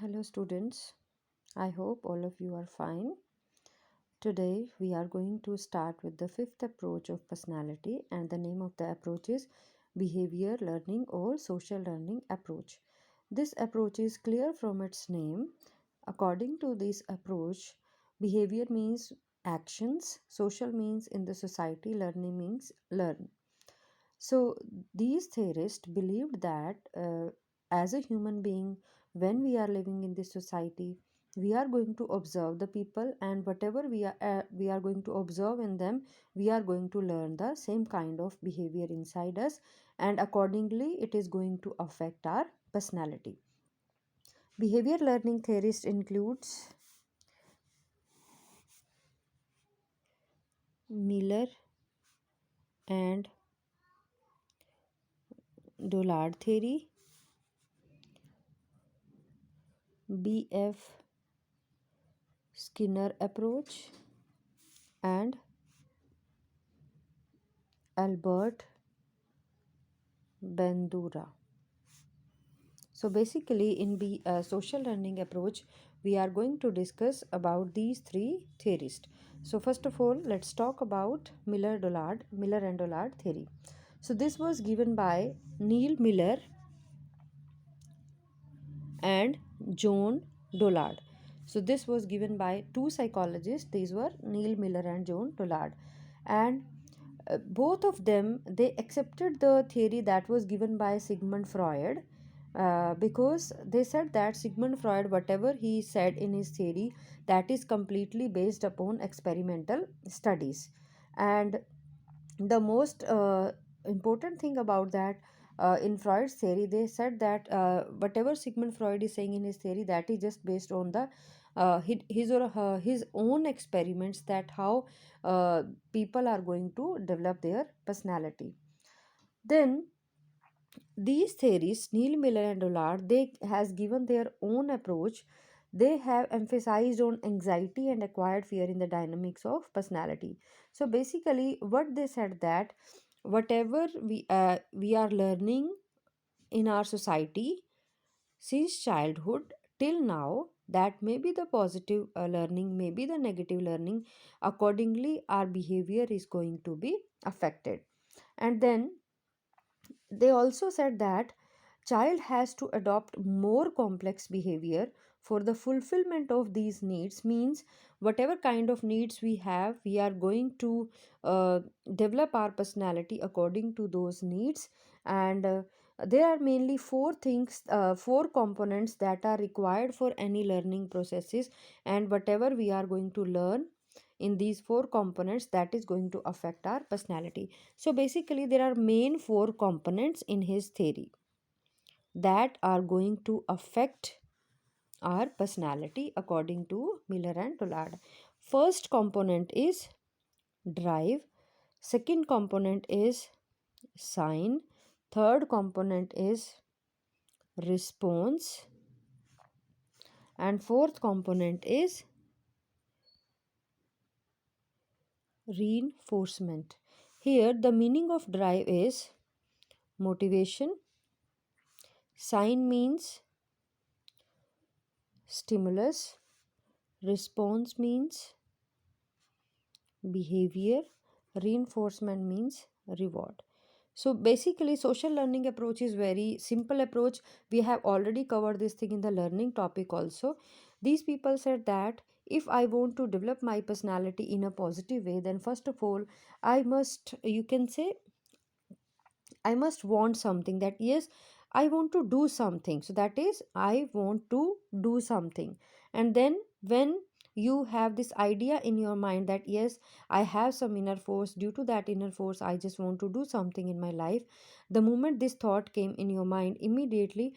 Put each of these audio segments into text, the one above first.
Hello, students. I hope all of you are fine. Today, we are going to start with the fifth approach of personality, and the name of the approach is behavior learning or social learning approach. This approach is clear from its name. According to this approach, behavior means actions, social means in the society, learning means learn. So, these theorists believed that as a human being, when we are living in this society, we are going to observe the people, and whatever we are going to observe in them, we are going to learn the same kind of behavior inside us, and accordingly, it is going to affect our personality. Behavior learning theorist includes Miller and Dollard theory, B.F. Skinner approach, and Albert Bandura. So basically, in the social learning approach, we are going to discuss about these three theorists. So first of all, let's talk about Miller and Dollard theory. So this was given by Neil Miller and John Dollard. So this was given by two psychologists. These were Neil Miller and John Dollard, and both of them they accepted the theory that was given by Sigmund Freud, because they said that Sigmund Freud, whatever he said in his theory, that is completely based upon experimental studies. And the most important thing about that, in Freud's theory, they said that whatever Sigmund Freud is saying in his theory, that is just based on the his or her, his own experiments, that how people are going to develop their personality. Then these theories, Neil Miller and Dollard, they has given their own approach. They have emphasized on anxiety and acquired fear in the dynamics of personality. So basically, what they said that whatever we are learning in our society since childhood till now, that may be the positive learning, maybe the negative learning. Accordingly, our behavior is going to be affected. And then they also said that child has to adopt more complex behavior for the fulfillment of these needs, means whatever kind of needs we have, we are going to uh, develop our personality according to those needs. And there are mainly four things, four components that are required for any learning processes, and whatever we are going to learn in these four components, that is going to affect our personality. So basically, there are main four components in his theory that are going to affect our personality according to Miller and Dollard. First component is drive, second component is sign, third component is response, and fourth component is reinforcement. Here, the meaning of drive is motivation, sign means stimulus, response means behavior, reinforcement means reward. So basically, social learning approach is very simple approach. We have already covered this thing in the learning topic also. These people said that if I want to develop my personality in a positive way, then first of all, I must, you can say, I must want something, that yes, I want to do something. So that is, I want to do something. And then when you have this idea in your mind that yes, I have some inner force, due to that inner force, I just want to do something in my life. The moment this thought came in your mind, immediately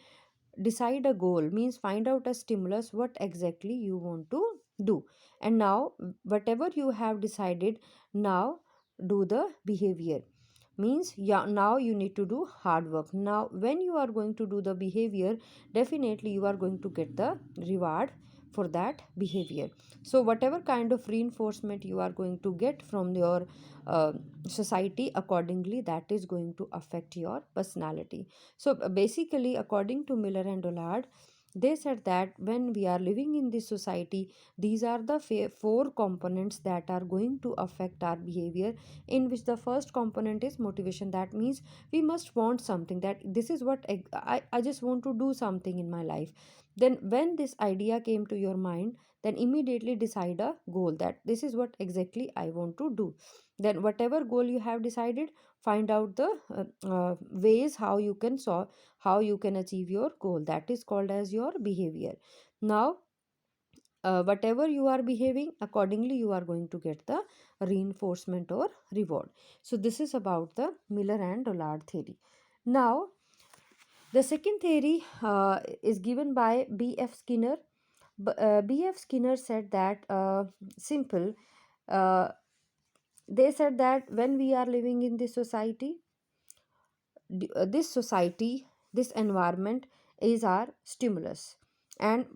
decide a goal, means find out a stimulus, what exactly you want to do. And now, whatever you have decided, now do the behavior, means yeah, now you need to do hard work. Now when you are going to do the behavior, definitely you are going to get the reward for that behavior. So whatever kind of reinforcement you are going to get from your uh, society, accordingly that is going to affect your personality. So basically, according to Miller and Dollard, They said that when we are living in this society, these are the four components that are going to affect our behavior, in which the first component is motivation. That means we must want something, that this is what I just want to do something in my life. Then when this idea came to your mind, then immediately decide a goal, that this is what exactly I want to do. Then whatever goal you have decided, find out the ways how you can solve, how you can achieve your goal. That is called as your behavior. Now whatever you are behaving accordingly, you are going to get the reinforcement or reward. So this is about the Miller and Dollard theory. Now the second theory is given by B.F. Skinner. B.F. Skinner said that simple uh, they said that when we are living in this society, this society, this environment is our stimulus. And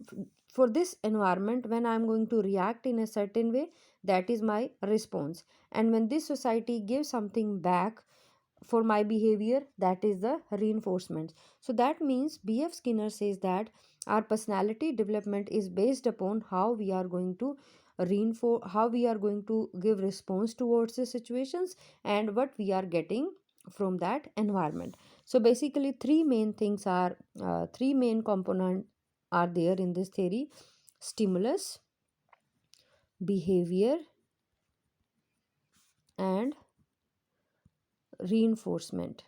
for this environment, when I'm going to react in a certain way, that is my response. And when this society gives something back for my behavior, that is the reinforcement. So that means BF Skinner says that our personality development is based upon how we are going to reinforce, how we are going to give response towards the situations, and what we are getting from that environment. So basically three main components are there in this theory: stimulus, behavior, and reinforcement.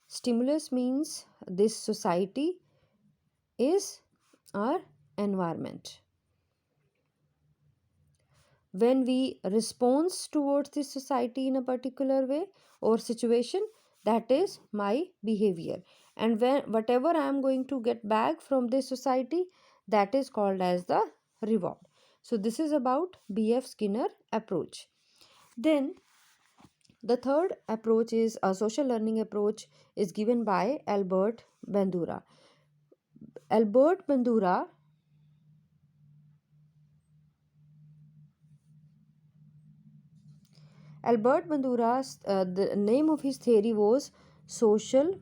Stimulus means this society is our environment. When we respond towards this society in a particular way or situation, that is my behavior. And when whatever I am going to get back from this society, that is called as the reward. So this is about BF Skinner approach. Then the third approach is a social learning approach, is given by Albert Bandura. Albert Bandura's the name of his theory was social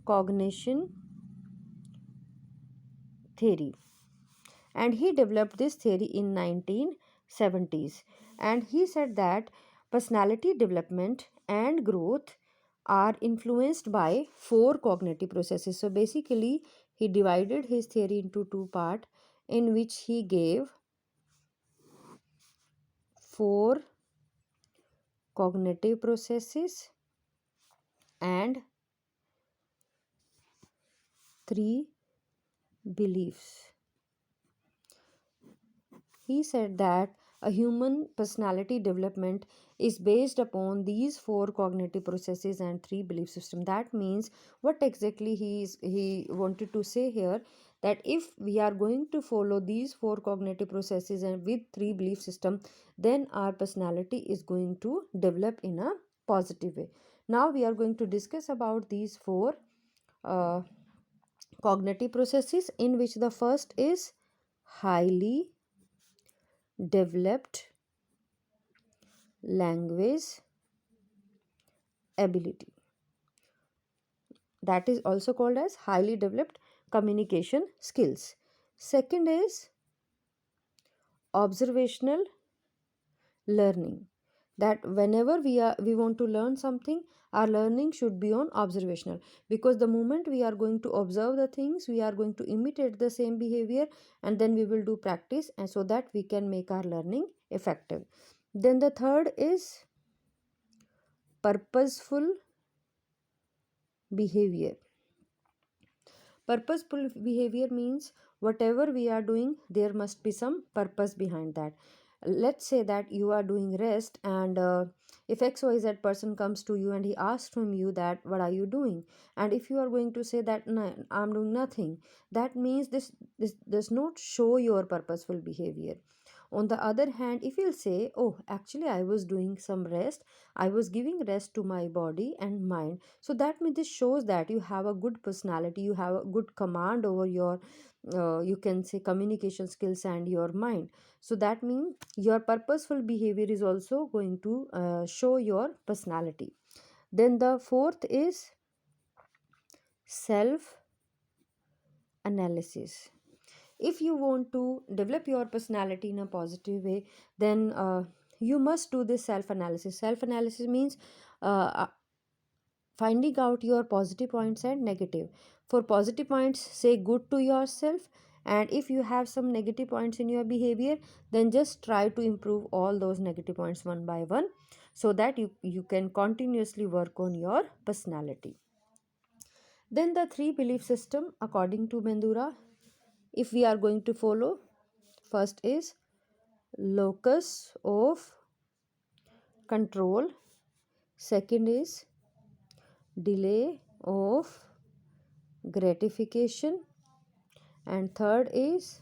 cognition theory, and he developed this theory in 1970s. And he said that personality development and growth are influenced by four cognitive processes. So basically, he divided his theory into two parts, in which he gave four cognitive processes and three beliefs. He said that a human personality development is based upon these four cognitive processes and three belief system. That means what exactly he wanted to say here, that if we are going to follow these four cognitive processes and with three belief system, then our personality is going to develop in a positive way. Now we are going to discuss about these four uh, cognitive processes, in which the first is highly developed language ability. That is also called as highly developed communication skills. Second is observational learning, that whenever we want to learn something, our learning should be on observational, because the moment we are going to observe the things, we are going to imitate the same behavior, and then we will do practice, and so that we can make our learning effective. Then the third is purposeful behavior. Purposeful behavior means whatever we are doing, there must be some purpose behind that. Let's say that you are doing rest, and if XYZ person comes to you and he asks from you that what are you doing, and if you are going to say that no, I'm doing nothing, that means this does not show your purposeful behavior. On the other hand, if you'll say, oh, actually I was doing some rest, I was giving rest to my body and mind, so that means this shows that you have a good personality, you have a good command over your you can say communication skills and your mind. So that means your purposeful behavior is also going to show your personality. Then the fourth is self analysis. If you want to develop your personality in a positive way, then you must do this self analysis. Self analysis means uh, finding out your positive points and negative. For positive points, say good to yourself, and if you have some negative points in your behavior, then just try to improve all those negative points one by one, so that you can continuously work on your personality. Then the three belief system according to Bandura, if we are going to follow, first is locus of control, second is delay of gratification, and third is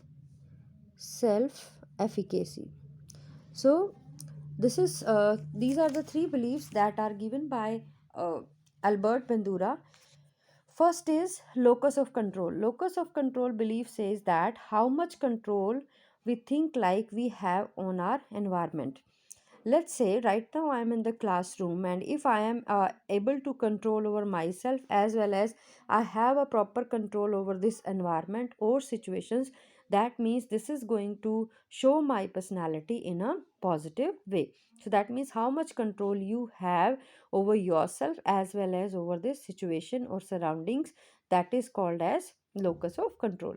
self efficacy. So these are the three beliefs that are given by uh, Albert Bandura. First is locus of control. Locus of control belief says that how much control we think like we have on our environment. Let's say right now I am in the classroom, and if I am able to control over myself, as well as I have a proper control over this environment or situations, that means this is going to show my personality in a positive way. So that means how much control you have over yourself as well as over this situation or surroundings, that is called as locus of control.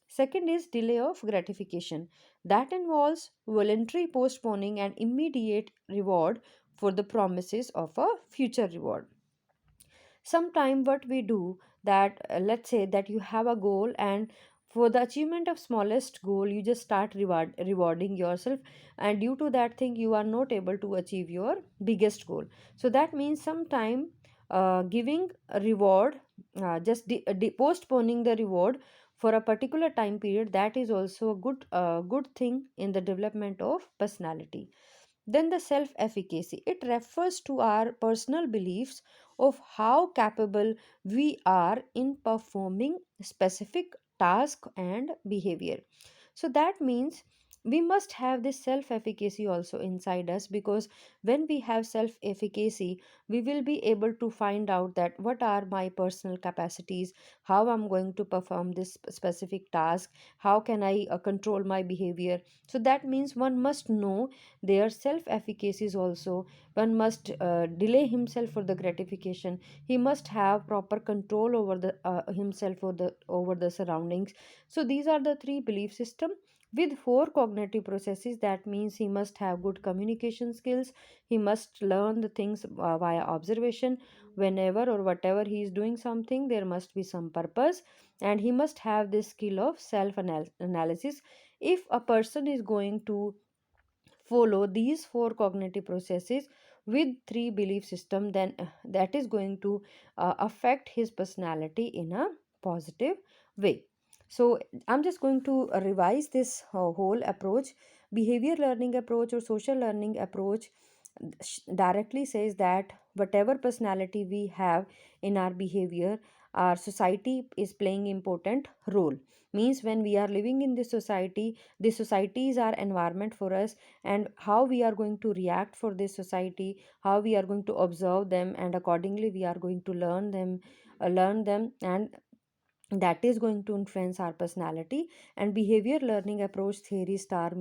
Second is delay of gratification, that involves voluntary postponing an immediate reward for the promises of a future reward. Sometime what we do, that let's say that you have a goal, and for the achievement of smallest goal you just start rewarding yourself, and due to that thing you are not able to achieve your biggest goal. So that means sometime giving a reward, postponing the reward for a particular time period, that is also a good thing in the development of personality. Then the self efficacy, it refers to our personal beliefs of how capable we are in performing specific task and behavior. So that means we must have this self efficacy also inside us, because when we have self efficacy, we will be able to find out that what are my personal capacities, how I'm going to perform this specific task, how can I control my behavior. So that means one must know their self efficacies also. One must delay himself for the gratification. He must have proper control over the himself or the over the surroundings. So these are the three belief system with four cognitive processes. That means he must have good communication skills, he must learn the things via observation. Whenever or whatever he is doing something, there must be some purpose, and he must have this skill of self analysis. If a person is going to follow these four cognitive processes with three belief system, then that is going to affect his personality in a positive way. So I'm just going to revise this whole approach. Behavior learning approach or social learning approach directly says that whatever personality we have in our behavior, our society is playing important role. Means when we are living in this society is our environment for us, and how we are going to react for this society, how we are going to observe them, and accordingly we are going to learn them, and that is going to influence our personality. And behavior learning approach theory star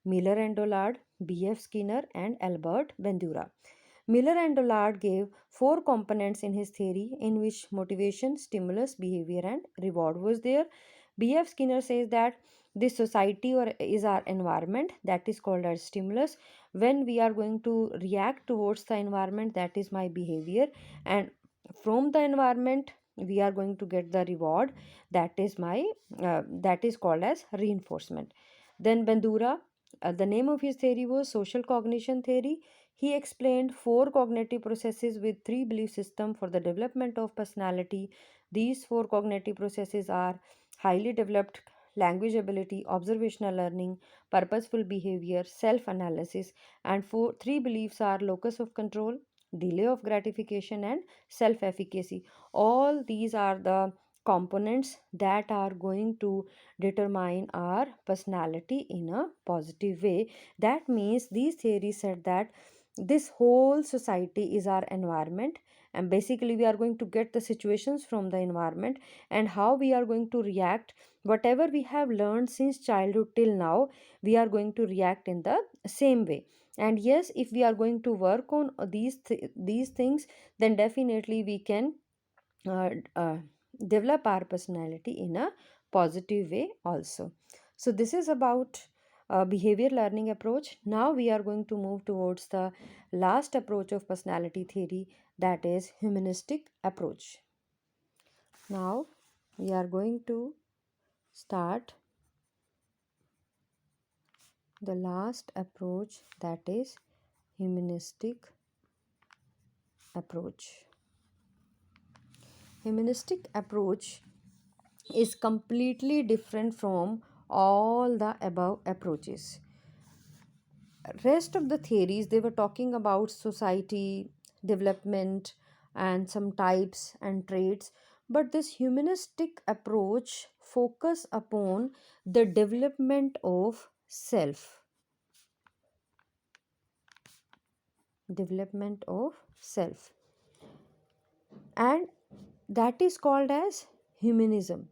Miller and Dollard, BF Skinner, and Albert Bandura. Miller and Dollard gave four components in his theory, in which motivation, stimulus, behavior, and reward was there. B.F. Skinner says that this society or is our environment, that is called as stimulus. When we are going to react towards the environment, that is my behavior, and from the environment we are going to get the reward, that is called as reinforcement. Then Bandura, the name of his theory was social cognition theory. He explained four cognitive processes with three belief system for the development of personality. These four cognitive processes are highly developed language ability, observational learning, purposeful behavior, self analysis, and three beliefs are locus of control, delay of gratification, and self efficacy. All these are the components that are going to determine our personality in a positive way. That means these theories said that this whole society is our environment, and basically we are going to get the situations from the environment, and how we are going to react. Whatever we have learned since childhood till now, we are going to react in the same way. And yes, if we are going to work on these things, then definitely we can uh, uh, develop our personality in a positive way also. So this is about behavior learning approach. Now we are going to move towards the last approach of personality theory, that is humanistic approach. Now we are going to start the last approach, that is humanistic approach. Humanistic approach is completely different from all the above approaches. Rest of the theories, they were talking about society, development, and some types and traits, but this humanistic approach focus upon the development of self, and that is called as humanism.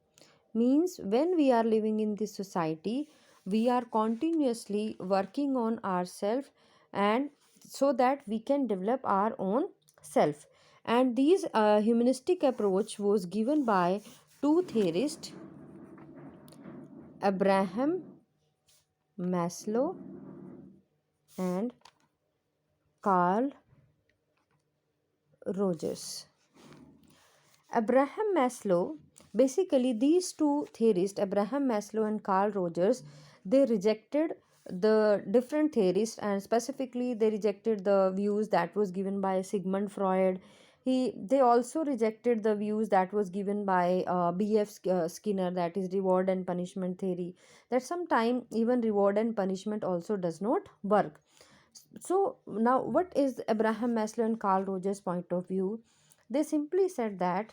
Means when we are living in this society, we are continuously working on ourselves, and so that we can develop our own self. And these humanistic approach was given by two theorists, Abraham Maslow and Carl Rogers. Abraham Maslow, basically these two theorists, Abraham Maslow and Carl Rogers, they rejected the different theorists, and specifically they rejected the views that was given by Sigmund Freud. They also rejected the views that was given by Skinner, that is reward and punishment theory, that sometime even reward and punishment also does not work. So now what is Abraham Maslow and Carl Rogers point of view? They simply said that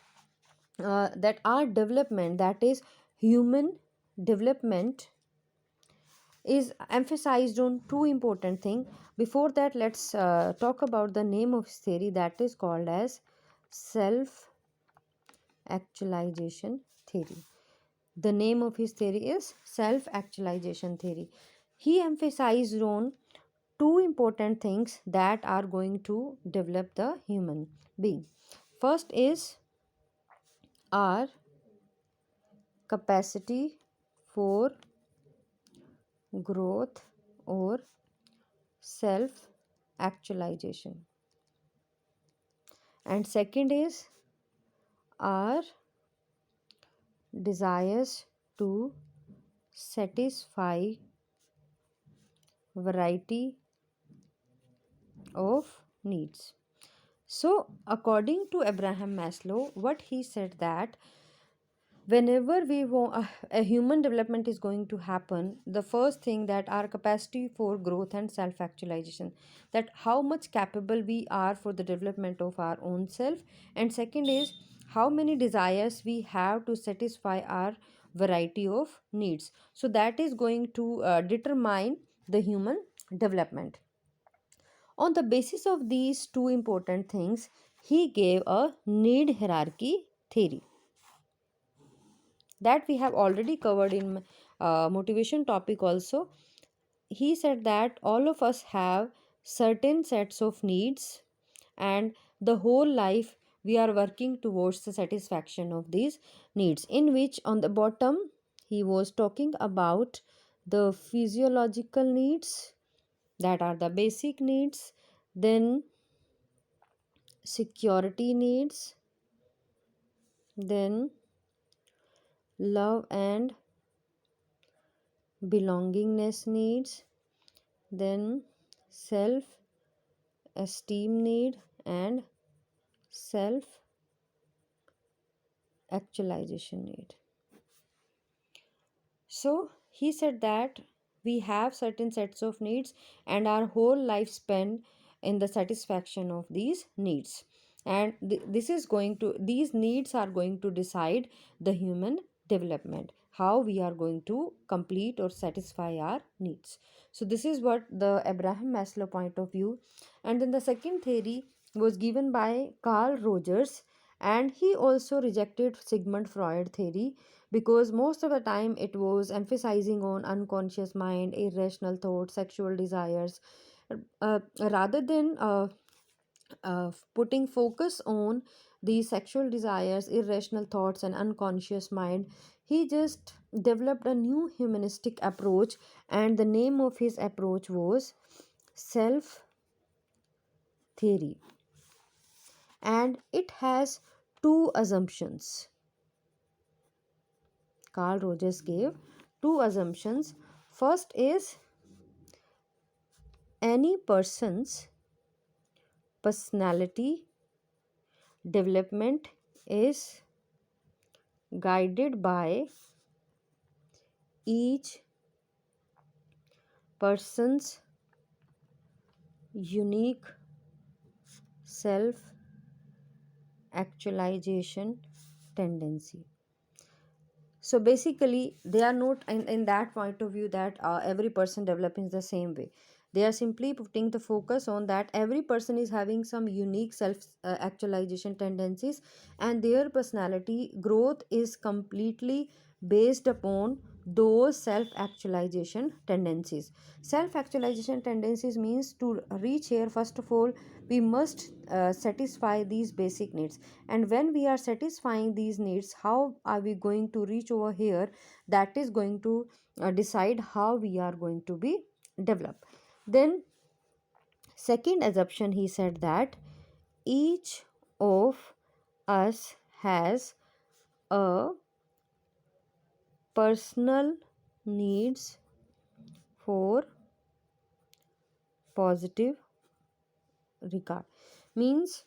our development, that is human development, is emphasized on two important things. Before that, let's talk about the name of his theory, that is called as self actualization theory. The name of his theory is self actualization theory. He emphasized on two important things that are going to develop the human being. First is our capacity for growth or self actualization, and second is our desires to satisfy variety of needs. So according to Abraham Maslow, what he said, that whenever we want a human development is going to happen, the first thing, that our capacity for growth and self actualization, that how much capable we are for the development of our own self, and second is how many desires we have to satisfy our variety of needs. So that is going to determine the human development. On the basis of these two important things, he gave a need hierarchy theory that we have already covered in motivation topic also. He said that all of us have certain sets of needs, and the whole life we are working towards the satisfaction of these needs, in which on the bottom he was talking about the physiological needs, that are the basic needs, then security needs, then love and belongingness needs, then self esteem need, and self actualization need. So he said that we have certain sets of needs, and our whole life spent in the satisfaction of these needs, and this is going to these needs are going to decide the human development, how we are going to complete or satisfy our needs. So this is what the Abraham Maslow point of view. And then the second theory, was given by Carl Rogers, and he also rejected Sigmund Freud theory because most of the time it was emphasizing on unconscious mind, irrational thoughts, sexual desires, rather than putting focus on these sexual desires, irrational thoughts, and unconscious mind. He just developed a new humanistic approach, and the name of his approach was self theory. And it has two assumptions. Carl Rogers gave two assumptions. First is any person's personality development is guided by each person's unique self actualization tendency. So basically they are not in that point of view that every person develops the same way. They are simply putting the focus on that every person is having some unique self actualization tendencies, and their personality growth is completely based upon those self actualization tendencies. Self actualization tendencies means to reach here, first of all we must satisfy these basic needs, and when we are satisfying these needs, how are we going to reach over here? That is going to decide how we are going to be developed. Then second assumption, he said that each of us has a personal needs for positive regard. Means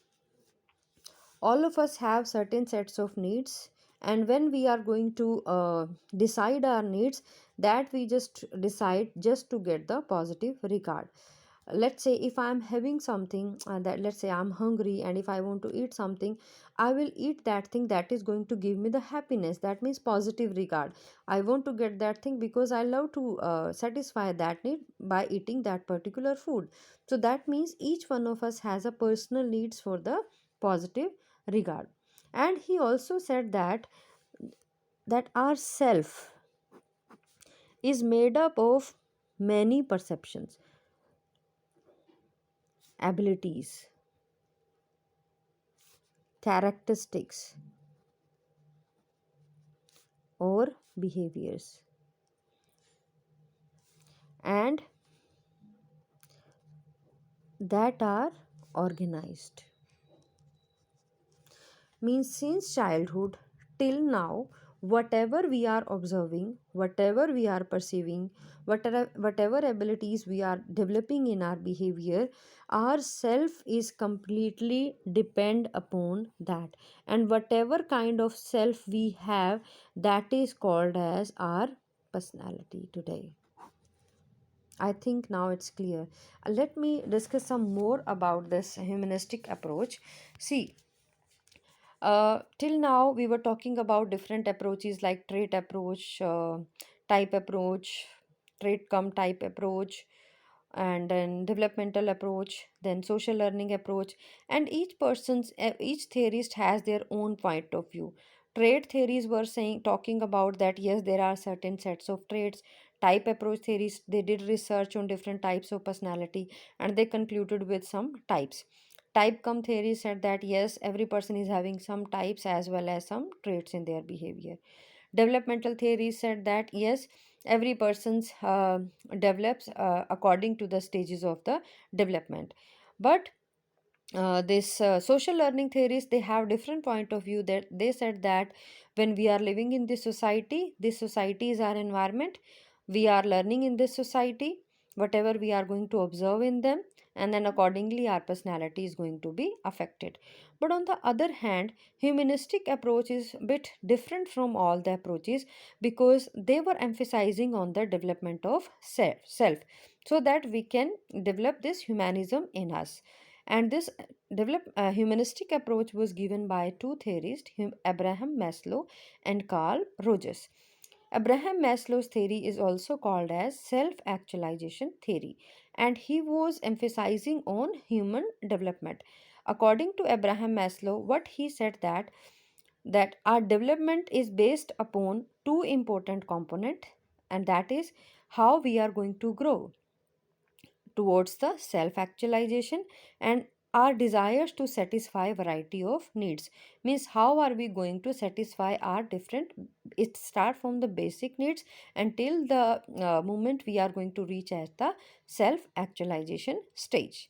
all of us have certain sets of needs, and when we are going to decide our needs, that we just decide just to get the positive regard. Let's say if I'm having something that, let's say I'm hungry, and if I want to eat something, I will eat that thing that is going to give me the happiness, that means positive regard. I want to get that thing because I love to satisfy that need by eating that particular food. So that means each one of us has a personal needs for the positive regard. And he also said that our self is made up of many perceptions, abilities, characteristics, or behaviors, and that are organized. Means since childhood till now, whatever we are observing, whatever we are perceiving, whatever abilities we are developing in our behavior, our self is completely depend upon that. And whatever kind of self we have, that is called as our personality today. I think now it's clear. Let me discuss some more about this humanistic approach. See, till now we were talking about different approaches like trait approach, type approach, trait come type approach, and then developmental approach, then social learning approach. And each theorist has their own point of view. Trait theories were saying talking about that yes, there are certain sets of traits. Type approach theories, they did research on different types of personality, and they concluded with some types. Type come theory said that yes, every person is having some types as well as some traits in their behavior. Developmental theory said that yes, every person's develops according to the stages of the development. But this social learning theories, they have different point of view. That they said that when we are living in this society is our environment. We are learning in this society whatever we are going to observe in them, and then accordingly our personality is going to be affected. But on the other hand, humanistic approach is a bit different from all the approaches, because they were emphasizing on the development of self, so that we can develop this humanism in us. And this humanistic approach was given by two theorists, Abraham Maslow and Carl Rogers. Abraham Maslow's theory is also called as self-actualization theory, and he was emphasizing on human development. According to Abraham Maslow, what he said that our development is based upon two important components, and that is how we are going to grow towards the self actualization, and our desires to satisfy variety of needs. Means how are we going to satisfy our different, it start from the basic needs until the moment we are going to reach at the self actualization stage.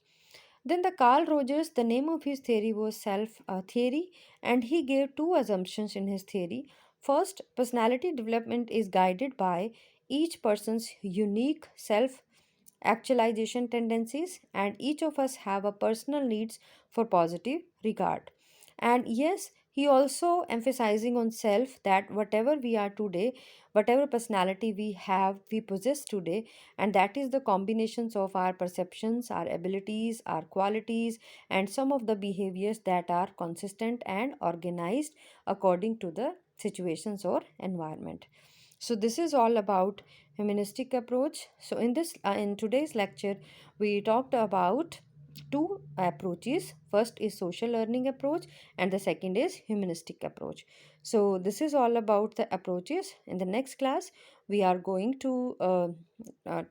Then the Carl Rogers, the name of his theory was self theory, and he gave two assumptions in his theory. First, personality development is guided by each person's unique self actualization tendencies, and each of us have a personal needs for positive regard. And yes, he also emphasizing on self, that whatever we are today, whatever personality we have, we possess today, and that is the combinations of our perceptions, our abilities, our qualities, and some of the behaviors that are consistent and organized according to the situations or environment. So this is all about humanistic approach. So in today's lecture, we talked about two approaches. First is social learning approach, and the second is humanistic approach. So this is all about the approaches. In the next class, we are going to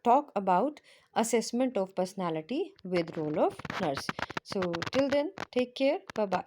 talk about assessment of personality with role of nurse. So till then, take care. Bye bye.